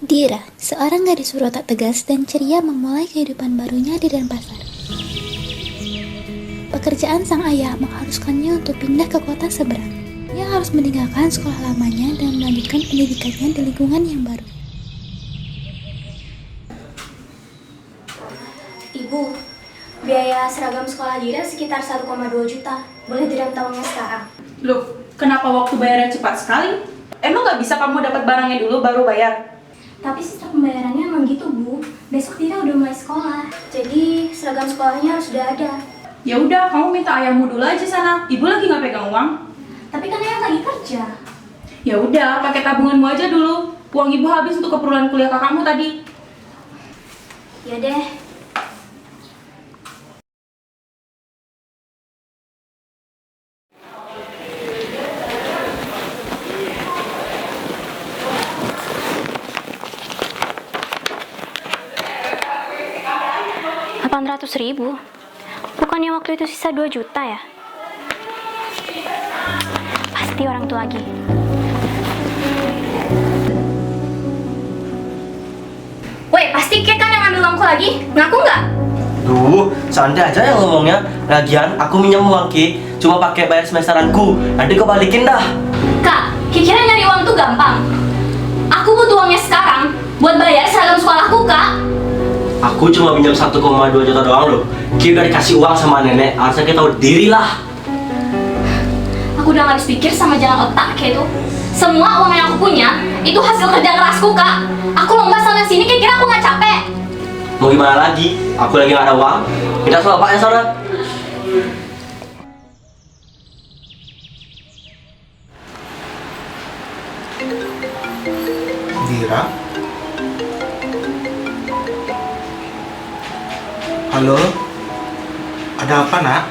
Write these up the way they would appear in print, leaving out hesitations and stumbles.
Dira, seorang gadis berotak tegas dan ceria memulai kehidupan barunya di Denpasar. Pekerjaan sang ayah mengharuskannya untuk pindah ke kota seberang. Ia harus meninggalkan sekolah lamanya dan melanjutkan pendidikannya di lingkungan yang baru. Ibu, biaya seragam sekolah Dira sekitar 1,2 juta. Boleh direm tahunnya sekarang. Loh, kenapa waktu bayarnya cepat sekali? Emang nggak bisa kamu dapat barangnya dulu baru bayar? Tapi sistem pembayarannya emang gitu, Bu. Besok Dira udah mulai sekolah. Jadi seragam sekolahnya harus sudah ada. Ya udah, kamu minta ayahmu dulu aja sana. Ibu lagi nggak pegang uang. Tapi kan ayah lagi kerja. Ya udah, pakai tabunganmu aja dulu. Uang ibu habis untuk keperluan kuliah kakakmu tadi. Ya deh. Rp800.000. Bukannya waktu itu sisa 2 juta ya? Pasti orang tua lagi. Woi, pasti Kek kan yang ambil uangku lagi? Ngaku nggak? Duh, santai aja ya ngomongnya. Lagian aku minjem uang Ki, cuma pakai bayar semesteranku. Nanti kau balikin dah. Kak, kira nyari uang tuh gampang. Aku butuh uangnya sekarang buat bayar seragam sekolahku, Kak. Aku cuma minjem 1,2 juta doang loh. Ki udah dikasih uang sama nenek, harusnya kita tahu diri lah. Aku udah gak habis pikir sama jalan otak kayak itu. Semua uang yang aku punya itu hasil kerja kerasku, Kak. Aku lomba sana sini kira aku gak capek. Mau gimana lagi? Aku lagi gak ada uang. Minta sama bapaknya sana. Dira? Halo? Ada apa, Nak?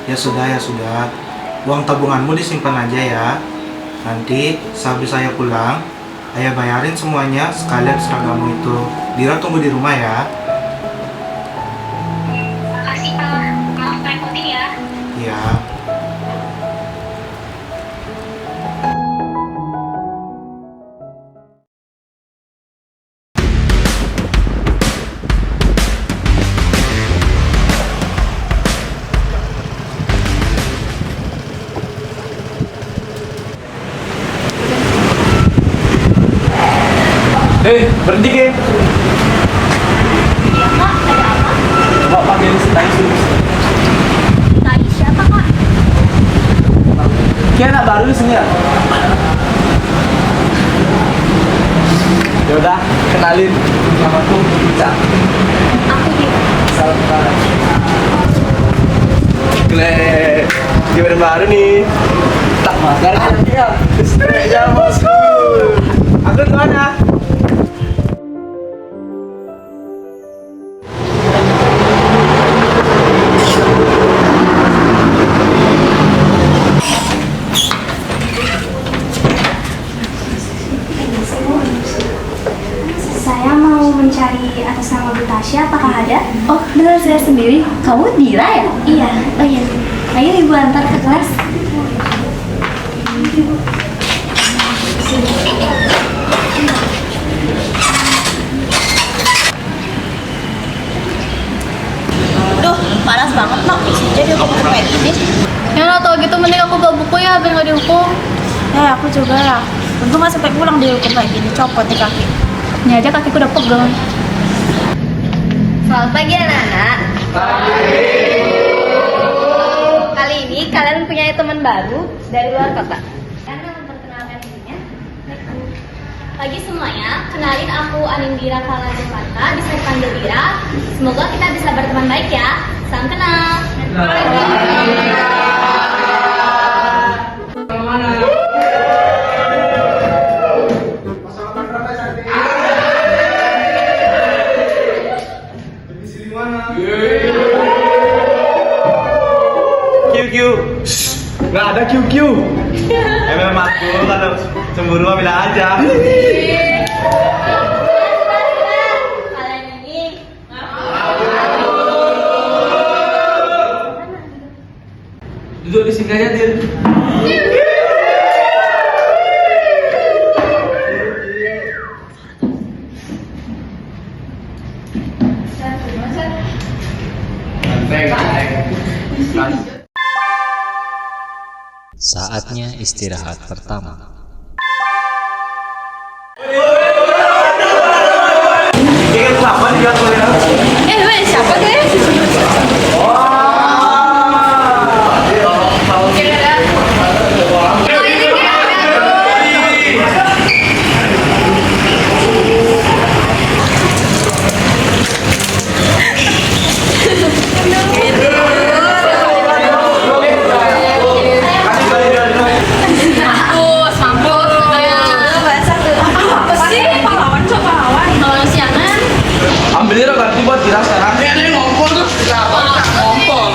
Ya sudah, ya sudah. Uang tabunganmu disimpan aja ya. Nanti sehabis saya pulang, ayah bayarin semuanya sekalian seragammu itu. Dira tunggu di rumah ya. Makasih, Pak. Maaf repotin ya. Iya. Berhenti Ki. Iya, Kak. Ada apa? Coba panggil si Tais dulu. Tadi siapa, Kak? Ki anak baru di sini ya? Ya udah, kenalin. Namaku Ica. Aku Dira. Salam kenal. Gile, gimana baru nih? Tak masker kan ya? Ya bosku. Aku di mana? Saya mau mencari atas nama Bu Tasya, apakah ada? Oh, benar saya sendiri. Kamu Dira ya? Iya. Oh iya. Ayo ibu antar ke kelas. Duh, panas banget nok. Jadi aku kayak gini. Ya lah, tau gitu mending aku bawa buku ya biar nggak dihukum. Aku juga lah. Untung nggak sampai pulang dihukum kayak gini, copot di kaki. Ini aja kakiku udah pegel. Selamat pagi anak-anak. Pagi. Kali ini kalian punya teman baru dari luar kota. Karena memperkenalkan dirinya. Pagi semuanya, kenalin aku Anindira Kalajakarta, bisa dipanggil Dira. Semoga kita bisa berteman baik ya. Salam kenal. QQ. Nggak ada QQ. Memang aku kalau cemburu mah bilang aja. Kalian ini Duduk di sini aja, Dil. Saatnya istirahat pertama. Ingat kenapa nih gak boleh? Weh, siapa deh? Ambilnya ganti buat kita sekarang. Ini ngompol tuh. Ngompol.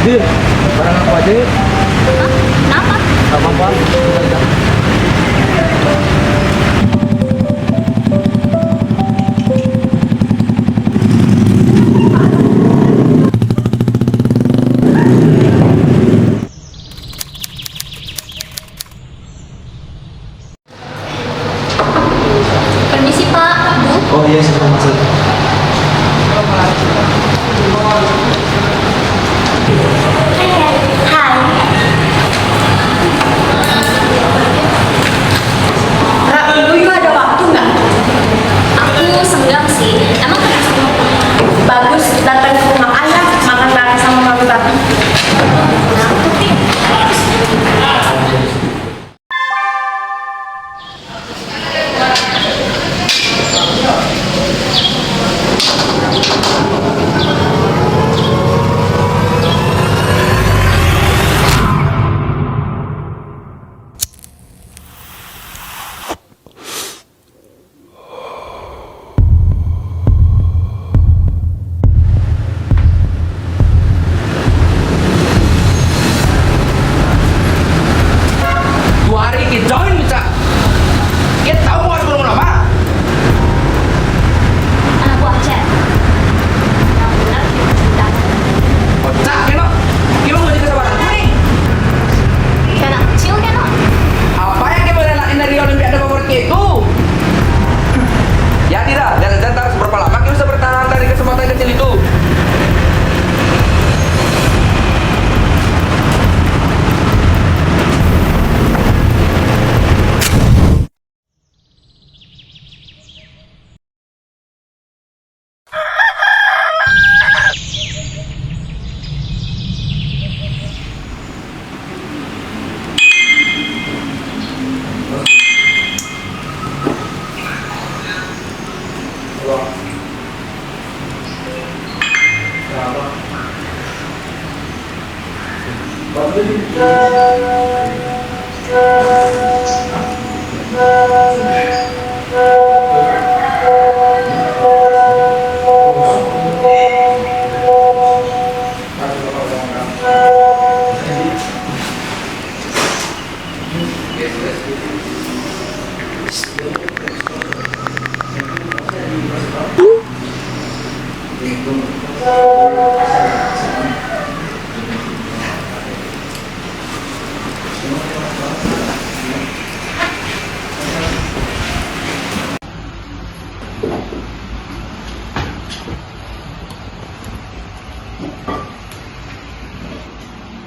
Dil, barang aku aja yuk. Kenapa? Gak apa-apa. Permisi Pak, Bu. Oh iya, silahkan masuk. Aku senggang sih. Emang kenapa? Bagus, datang ke rumah ayah, makan bareng sama mami babi.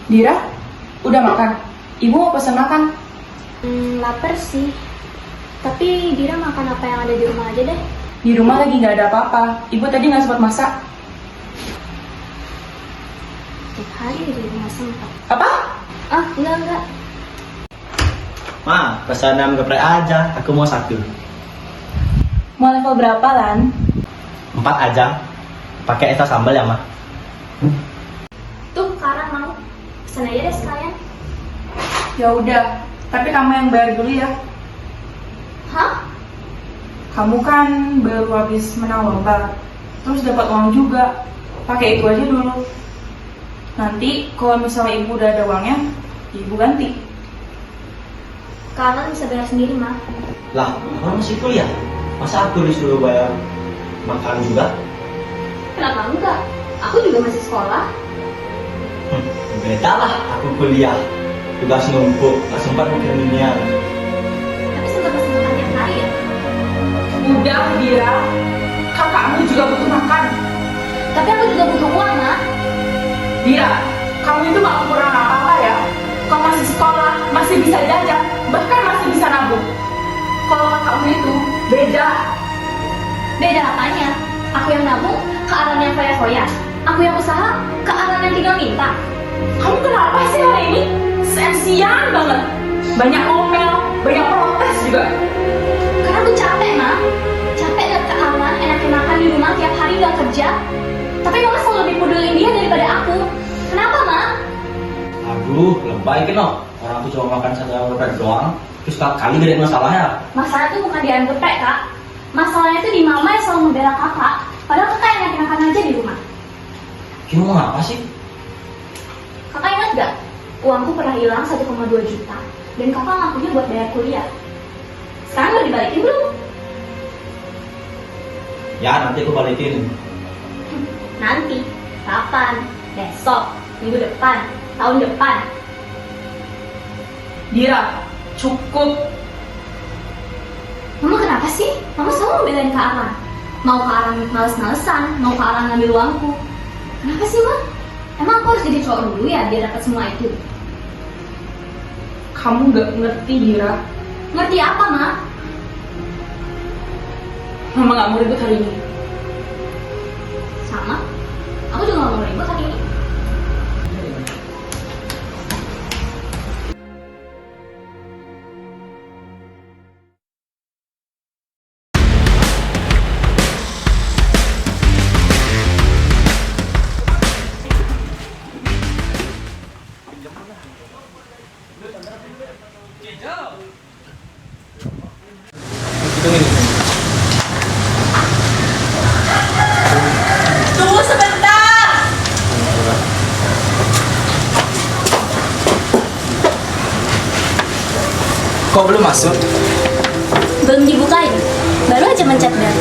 Dira, udah makan? Ibu mau pesan makan? Lapar sih. Tapi Dira makan apa yang ada di rumah aja deh. Di rumah lagi nggak ada apa-apa. Ibu tadi nggak sempat masak. Tiap hari di rumah sempat. Apa? Ah, enggak. Ma, pesan ayam geprek aja. Aku mau 1. Mau level berapa, Lan? 4 aja. Pakai es sambal ya, Ma? Tuh, Kara mau. Pesan aja deh sekalian. Ya udah, tapi kamu yang bayar dulu ya. Hah? Kamu kan baru habis menang lomba, terus dapat uang juga. Pakai itu aja dulu. Nanti kalau misalnya ibu udah ada uangnya, ibu ganti. Kalian bisa bayar sendiri, Ma. Lah, kamu masih kuliah? Masa aku disuruh bayar makan juga? Kenapa enggak? Aku juga masih sekolah. Beda lah, aku kuliah. Tugas numpuk, gak sempat mikirin dunia. Tapi sempat makan tiap hari ya. Udah, Dira. Kakakmu juga butuh makan. Tapi aku juga butuh uang, Ma. Dira, kamu itu gak kurang apa-apa ya. Kau masih sekolah, masih bisa jajan, bahkan masih bisa nabung. Kalau kakakmu itu beda. Beda apanya? Aku yang nabung ke arah yang foya-foya. Aku yang usaha ke arah yang tinggal minta. Kamu kenapa sih hari ini? Sensian banget. Banyak ngomel, banyak protes juga. Karena aku capek, Ma. Capek lihat ke Aman enakin makan di rumah tiap hari gak kerja. Tapi Mama selalu lebih peduli dia daripada aku. Kenapa, Ma? Aduh, lebay kan no. Orang tuh cuma makan satu gepek doang, terus kali gak ada masalah ya. Masalah itu bukan di ayam gepek, Kak. Masalahnya itu di Mama yang selalu membela Kakak. Padahal Kakak enakin makan aja di rumah. Kamu mau apa sih? Kakak ingat gak? Uangku pernah hilang 1,2 juta. Dan Kakak ngakunya buat bayar kuliah. Sekarang udah dibalikin belum? Ya, nanti aku balikin. Nanti, kapan? Besok, minggu depan, tahun depan. Dira, cukup. Mama kenapa sih? Mama selalu ngebelain ke Aman. Mau ke arah males-malesan, mau ke arah ngambil uangku. Kenapa sih, Ma? Emang aku harus jadi cowok dulu ya biar dapat semua itu? Kamu gak ngerti, Dira. Ngerti apa, Ma? Mama gak mau ribut hari ini. Sama. Aku juga gak mau ribut hari ini. Tunggu sebentar. Kok belum masuk? Belum dibukain. Baru aja mencet dan.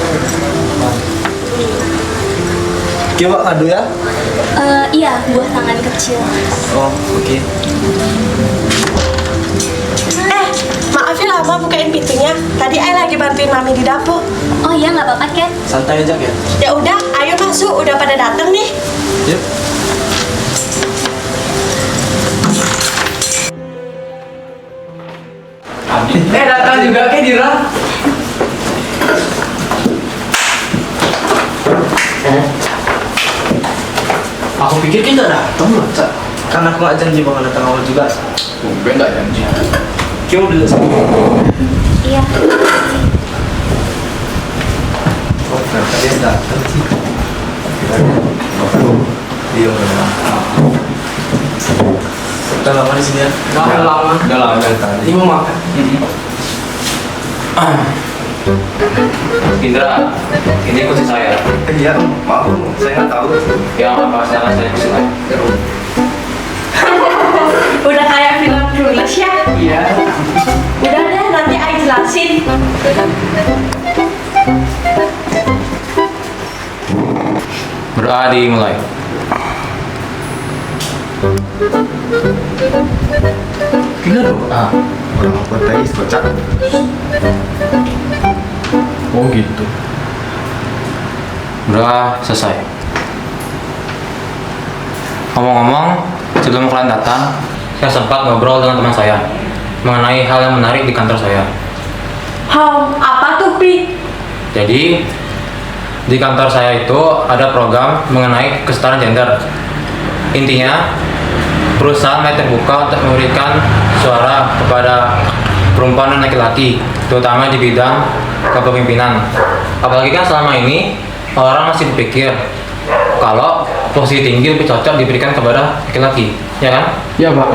Coba kado ya. Iya, buah tangan kecil. Oh, oke. Maaf ya lama bukain pintunya. Tadi Ai lagi bantuin Mami di dapur. Oh iya, nggak apa-apa, Ken. Santai aja ya. Ya udah, ayo masuk. Udah pada datang nih. Yuk. Datang juga ke Dira. Aku pikir kita datang loh, Cak. Kan aku gak janji bakal datang awal juga. Gue nggak janji. Coba dulu sama. Iya. Oh, kalian datang sih. Iya, udah lama di sini ya? Udah lama dari tadi. Ini mau makan? Indra, ini kunci saya. Iya, mau. Saya nggak tahu. Ya, apa silakan saya kunci saya. Udah kayak film Clueless ya? Iya. Udah deh, nanti Ai jelasin. Berdoa dimulai. Gila doa. Orang apa tadi kocak. Oh gitu. Berdoa selesai. Ngomong-ngomong, sebelum kalian datang, saya sempat ngobrol dengan teman saya mengenai hal yang menarik di kantor saya. Apa tuh, Pi? Jadi, di kantor saya itu ada program mengenai kesetaraan gender. Intinya, perusahaan mulai terbuka untuk memberikan suara kepada perempuan dan laki-laki, terutama di bidang kepemimpinan. Apalagi kan selama ini orang masih berpikir kalau posisi tinggi lebih cocok diberikan kepada laki-laki, ya kan? Iya Pak.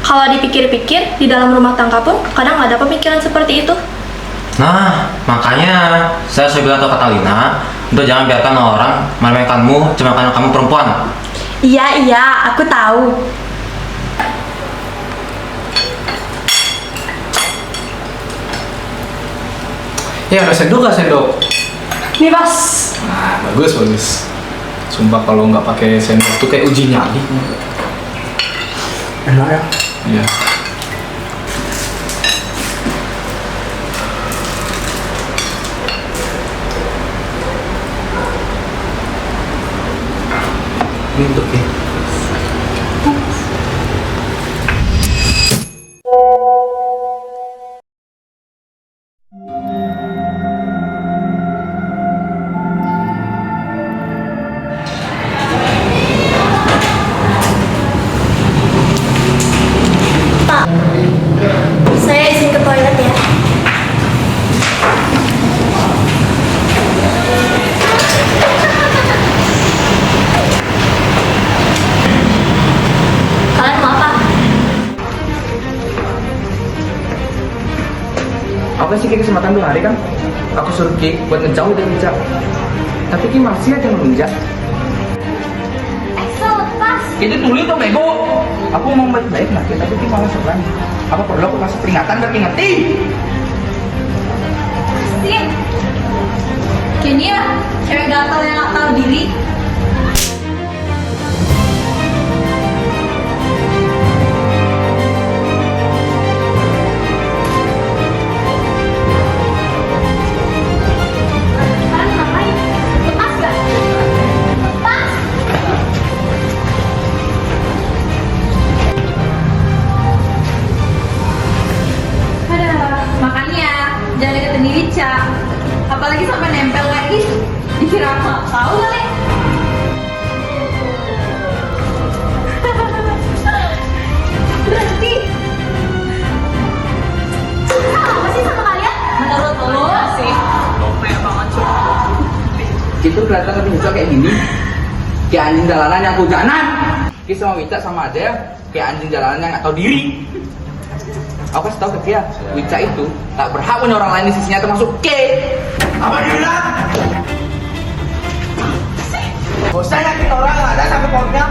Kalau dipikir-pikir, di dalam rumah tangga pun kadang ada pemikiran seperti itu. Nah, makanya saya bilang ke Catalina, untuk jangan biarkan orang meremehkanmu cuma karena kamu perempuan. Iya, aku tahu. Ya, ada sendok nggak sendok? Nih, Bos. Nah, bagus. Sumpah kalau nggak pakai sendok tuh kayak uji nyali. Enak ya? Iya. Ini untuk ya. Pak, saya izin ke toilet ya. Kalian mau apa? Apa sih kayak kesempatan 2 hari kan? Aku suruh Ki buat ngejauh dari Ica. Tapi Ki masih aja ngelunjak. Excel, lepas. Itu tulis dong bego. Aku mau baik-baik nanti, tapi Ki malah serang. Apa perlu aku kasih peringatan biar Ki ngerti? Sin. Kini ya, cewek gatel yang gak tahu diri. Kalian ngapain? Lepas gak? Lepas. Makanya jangan deketin diri, Ca. Apalagi sampai nempel lagi. Dikira apa? Tahu kali. Berhenti. Apa sih sama kalian? Menurut lo sih. Itu kelihatan lebih hijau kayak gini. Kayak anjing jalanan yang hujanan. Ki sama Wicca sama aja ya. Kayak anjing jalanan yang nggak tahu diri. Aku kasih tau ke dia, Wicca itu tak berhak punya orang lain di sisinya termasuk K. Apa dia bilang? Gak usah yakin orang nggak ada sampai pohonnya.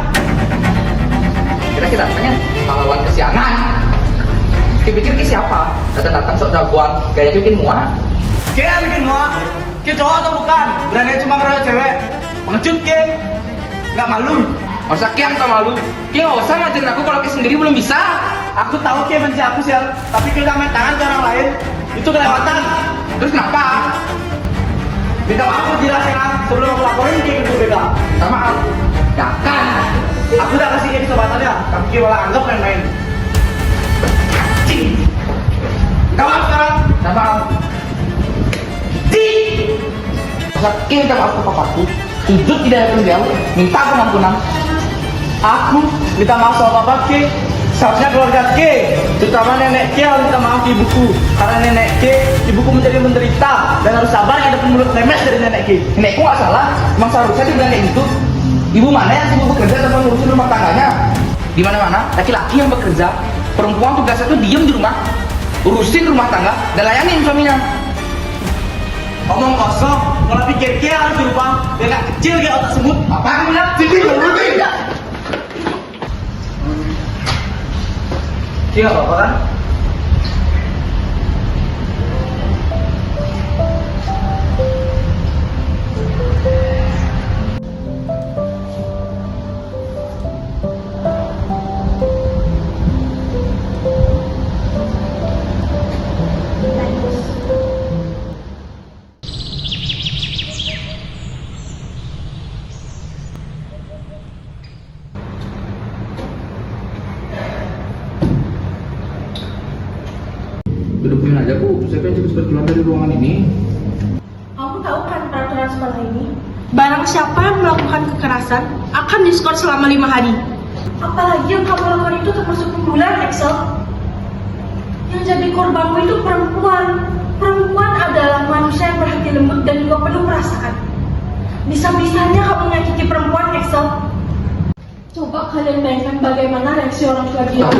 Kira-kira tanya pahlawan kesiangan. Pikir Ki siapa? Datang-datang sok jagoan, gaya bikin muak. K yang bikin muak. K cowok atau bukan? Berani cuma ngeroyok cewek. Pengecut K. Nggak malu. Masa Ki yang tak malu? Ki nggak usah ngajarin aku kalau Ki sendiri belum bisa. Aku tahu Ki benci aku sih, tapi Ki udah main tangan ke orang lain. Itu kelewatan. Terus kenapa? Minta maaf aku tidak sehat sebelum aku laporin Ki ke BK. Minta maaf. Ya kan? Aku udah kasih Ki kesempatannya, tapi Ki malah anggap main-main. Cing. Minta maaf sekarang. Minta maaf. Cing. Masa Ki minta maaf ke papaku. Sujud tidak ada beliau, minta pengampunan. Aku minta maaf sama papa Ki. Seharusnya keluarga K, terutama nenek K harus minta maaf ke ibuku. Karena nenek K, ibuku menjadi menderita dan harus sabar ngadepin mulut lemes dari nenek K. Nenekku nggak salah, emang seharusnya dibilang kayak gitu. Ibu mana yang sibuk bekerja tanpa ngurusin rumah tangganya? Di mana-mana, laki-laki yang bekerja, perempuan tugasnya tuh diem di rumah, urusin rumah tangga dan layanin suaminya. Omong kosong, kalau pikir K harus dirubah, dia nggak kecil kayak otak semut. Apa kamu bilang? Sini, berhenti. Iya, apa kan? Dudukin aja Bu, saya pengen cepet keluar dari ruangan ini. Kamu tahu kan peraturan sekolah ini? Barang siapa yang melakukan kekerasan akan diskor selama 5 hari. Apalagi yang kamu lakukan itu termasuk pembunuhan, Excel. Yang jadi korbanmu itu perempuan. Perempuan adalah manusia yang berhati lembut dan juga penuh perasaan. Bisa-bisanya kamu menyakiti perempuan, Excel. Coba kalian bayangkan bagaimana reaksi orang tua dia.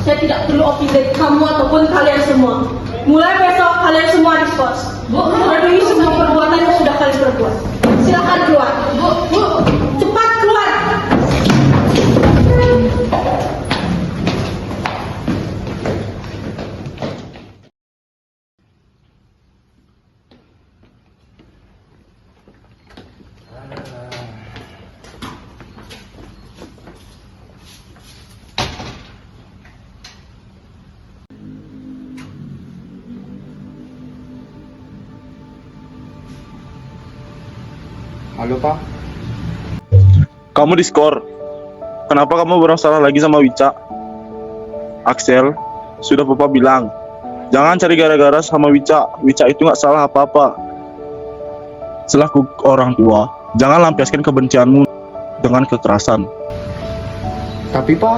Saya tidak perlu opini dari kamu ataupun kalian semua. Mulai besok kalian semua diskors. Memenuhi semua perbuatan yang sudah kalian perbuat. Silakan keluar. Bu, cepat keluar. Halo, Pak. Kamu diskor. Kenapa kamu bermasalah lagi sama Wicca? Axel, sudah Papa bilang, jangan cari gara-gara sama Wicca. Wicca itu nggak salah apa-apa. Selaku orang tua, jangan lampiaskan kebencianmu dengan kekerasan. Tapi, Pak,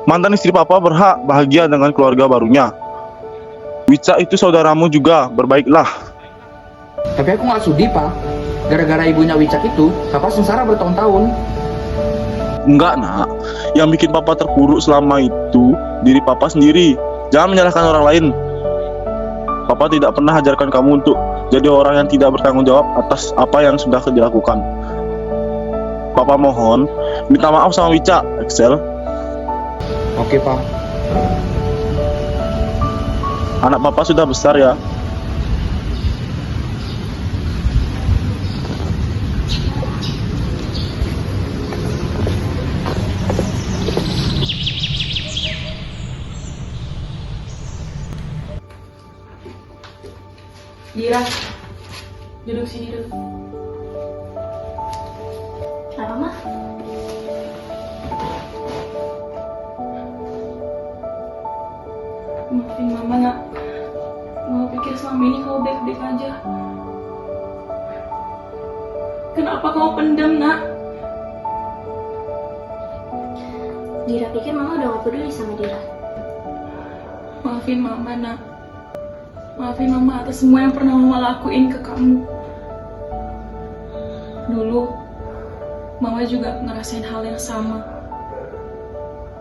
Mantan istri Papa berhak bahagia dengan keluarga barunya. Wicca itu saudaramu juga, berbaiklah. tapi aku nggak sudi, Pak. Gara-gara ibunya Wicak itu, Papa sengsara bertahun-tahun. Enggak, Nak. Yang bikin Papa terpuruk selama itu diri Papa sendiri. Jangan menyalahkan orang lain. Papa tidak pernah ajarkan kamu untuk jadi orang yang tidak bertanggung jawab atas apa yang sudah dilakukan. Papa mohon, minta maaf sama Wicca, Axel. Oke, Pak. Anak Papa sudah besar ya. Dira, duduk sini dulu. Kenapa, Ma? Maafin Mama, Nak. Mama pikir selama ini kamu baik-baik aja. Kenapa kamu pendam, Nak? Dira pikir Mama udah gak peduli sama Dira. Maafin Mama, Nak. Maafin Mama atas semua yang pernah Mama lakuin ke kamu. Dulu, Mama juga ngerasain hal yang sama.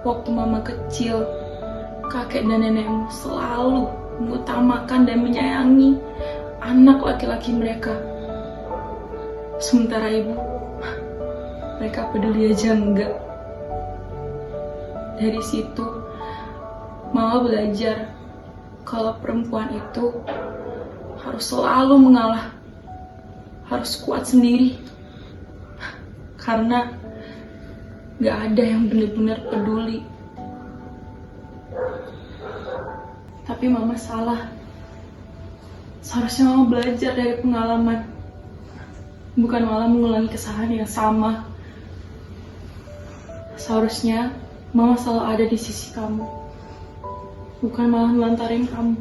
Waktu Mama kecil, kakek dan nenekmu selalu mengutamakan dan menyayangi anak laki-laki mereka. Sementara ibu, mereka peduli aja enggak. Dari situ, Mama belajar kalau perempuan itu harus selalu mengalah, harus kuat sendiri, karena gak ada yang benar-benar peduli. Tapi Mama salah. Seharusnya Mama belajar dari pengalaman, bukan malah mengulangi kesalahan yang sama. Seharusnya Mama selalu ada di sisi kamu, bukan malah melantarin kamu.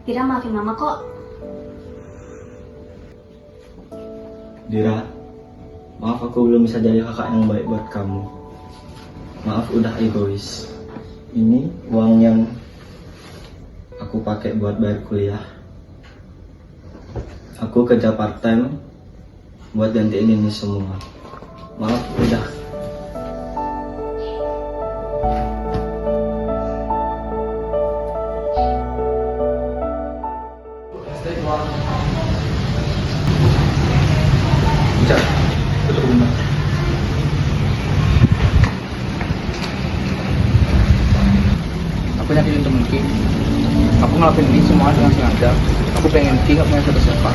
Dira maafin Mama kok. Dira, maaf aku belum bisa jadi kakak yang baik buat kamu. Maaf udah egois. Ini uang yang aku pakai buat bayar kuliah. Aku kerja part time buat gantiin ini semua. Maaf udah. Wicak, tutup rumah. Aku nyakitin temen Ki. Aku ngelakuin ini semua dengan sengaja. Aku pengen Ki gak punya siapa-siapa.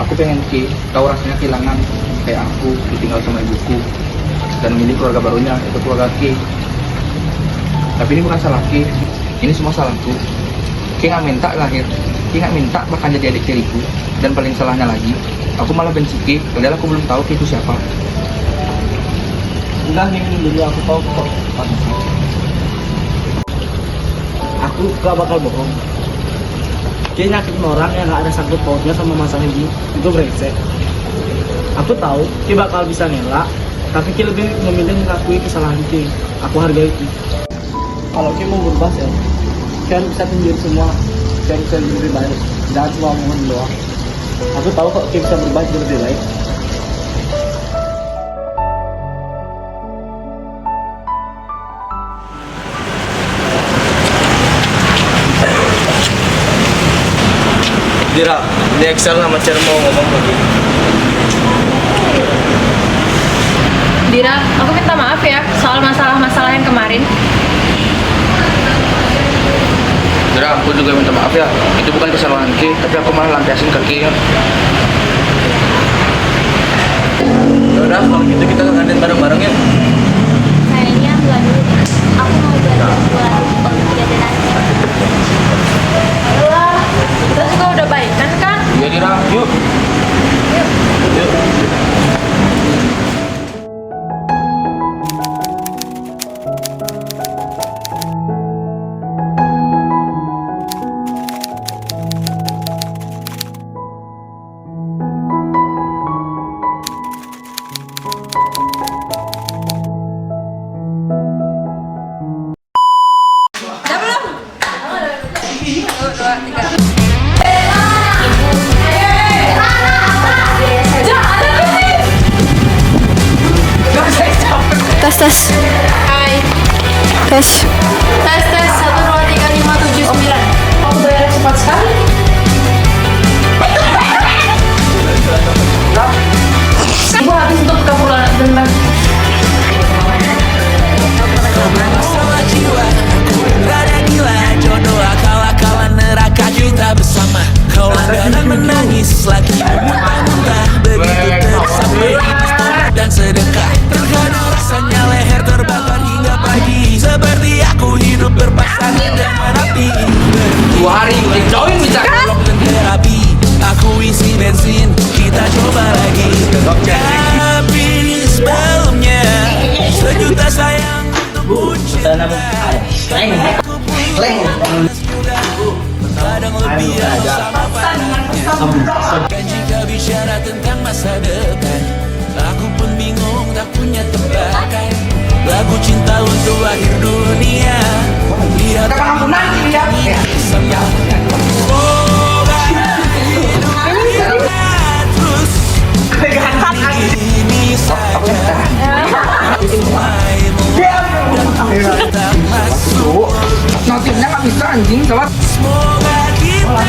Aku pengen Ki tahu rasanya kehilangan kayak aku ditinggal sama ibuku dan milih keluarga barunya itu keluarga Ki. Tapi ini bukan salah Ki, ini semua salahku. Ki nggak minta lahir, Ki nggak minta bahkan jadi adik tiriku. Dan paling salahnya lagi, aku malah benci Ki, padahal aku belum tahu Ki itu siapa. Udah minum dulu, aku tahu kok. Aku gak bakal bohong. Ki nyakitin orang yang gak ada sangkut pautnya sama masalah ini, itu brengsek. Aku tahu Ki bakal bisa ngelak, tapi Ki lebih memilih mengakui kesalahan Ki. Aku hargai Ki. Kalau Ki mau berubah ya, Ki bisa tunjukin semua, Ki bisa lebih baik. Jangan cuma omongan doang. Aku tahu kok Ki bisa berubah jadi lebih baik. Dira, di Excel sama Cer mau ngomong lagi. Dira, aku minta maaf ya soal masalah-masalah yang kemarin. Dira, aku juga minta maaf ya. Itu bukan kesalahan Ki, tapi aku malah lampiasin ke Ki. Yaudah, kalau gitu kita ke kantin bareng-bareng ya. Kayaknya enggak dulu. Aku mau belajar buat olimpiade nanti. Ayolah, kita juga udah baikan kan? Iya Dira, yuk. Yuk. Tes. Hai. Tes. Tes 1 2 3 5 7 9. Kamu bayar cepat sekali. Ibu habis untuk kapulan bentar. Rada gila jodoh akal-akalan neraka kita bersama. Kau langganan menangis lagi muntah-muntah begitu tersampai dan sedekah. Terkadang rasanya leher terbakar hingga pagi. Seperti aku hidup berpasangan dengan api. 2 hari join bisa. Tolong dan terapi. Aku isi bensin, kita coba lagi. Tapi sebelumnya 1 juta sayang untuk bucin. Kadang lebih sama pada. Dan jika bicara tentang masa depan, aku pun bingung tak punya tebakan. Lagu cinta untuk akhir dunia. Lihat Kamu nanti lihat. semoga hidup kita terus ini saja. Semaimu dan kita masuk. Notifnya nggak bisa anjing, sobat. Semoga kita